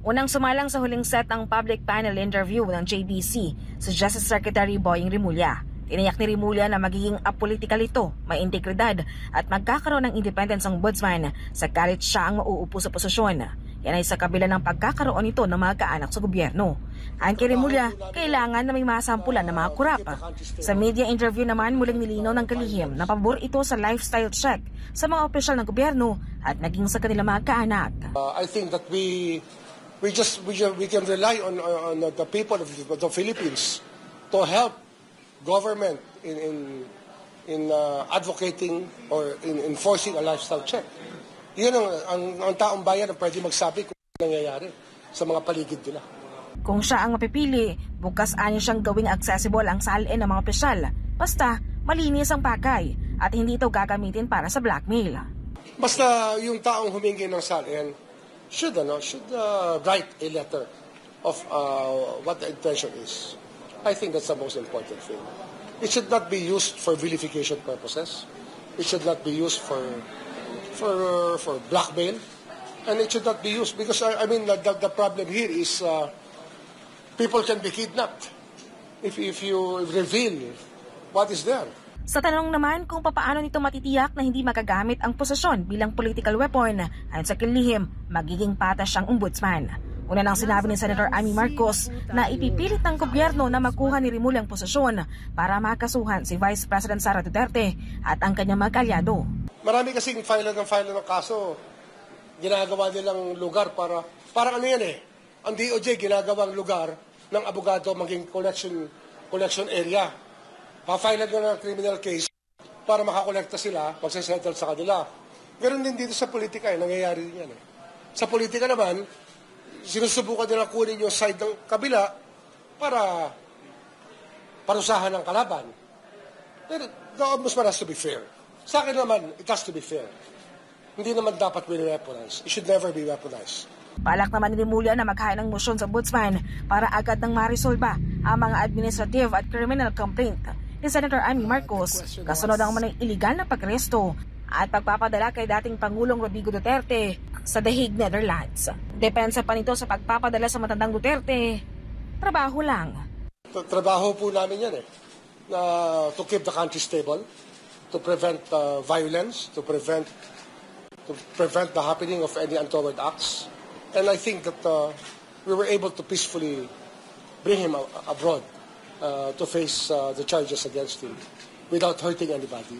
Unang sumalang sa huling set ng public panel interview ng JBC si Justice Secretary Boying Rimulya. Tiniyak ni Rimulya na magiging apolitical ito, may integridad at magkakaroon ng independence ang ombudsman sakalit siya ang mauupo sa posisyon. Yan ay sa kabila ng pagkakaroon nito ng mga kaanak sa gobyerno. Ayon kay Rimulya, kailangan na may masampulan ng mga kurap. Sa media interview naman, muling nilinaw ng kalihim na pabor ito sa lifestyle check sa mga opisyal ng gobyerno at naging sa kanilang mga kaanak. I think that we can rely on the people of the Philippines to help government in advocating or in enforcing a lifestyle check. Yun ang taong bayan ang pwede magsabi kung ano nangyayari sa mga paligid nila. Kung siya ang mapipili, bukas anyo siyang gawing accessible ang salin ng mga opisyal. Basta malinis ang pakay at hindi ito gagamitin para sa blackmail. Basta yung taong humingi ng salin should write a letter of what the intention is. I think that's the most important thing. It should not be used for vilification purposes. It should not be used for blackmail, and it should not be used because I mean the problem here is people can be kidnapped if you reveal what is there. Sa tanong naman kung papaano nito matitiyak na hindi magagamit ang posisyon bilang political weapon, ayon sa kilihim, magiging patas siyang ombudsman. Una nang sinabi ni Senator Amy Marcos na ipipilit ng gobyerno na makuha ni Rimulya ang posisyon para makasuhan si Vice President Sara Duterte at ang kanyang mga kalyado. Marami kasing file ng kaso, ginagawa nilang lugar para ano yan eh. Ang DOJ ginagawang lugar ng abogado maging collection area. Pa-file na ng criminal case para makakolekta sila, magsasettle sa kanila. Ganon din dito sa politika, nangyayari din yan eh. Sa politika naman, sinusubukan nila kunin yung side ng kabila para parusahan ng kalaban. The ombudsman has to be fair. Sa akin naman, it has to be fair. Hindi naman dapat weaponize. It should never be weaponized. Balak naman ni Rimulya na maghain ng motion sa ombudsman para agad nang marisolba ang mga administrative at criminal complaint ni Senator Amy Marcos kasunod ang manay iligal na pag-aresto at pagpapadala kay dating Pangulong Rodrigo Duterte sa The Hague, Netherlands. Depensa pa nito sa pagpapadala sa matandang Duterte, trabaho lang. Trabaho po namin yan eh, na to keep the country stable, to prevent violence, to prevent the happening of any untoward acts. And I think that we were able to peacefully bring him abroad to face the charges against him without hurting anybody.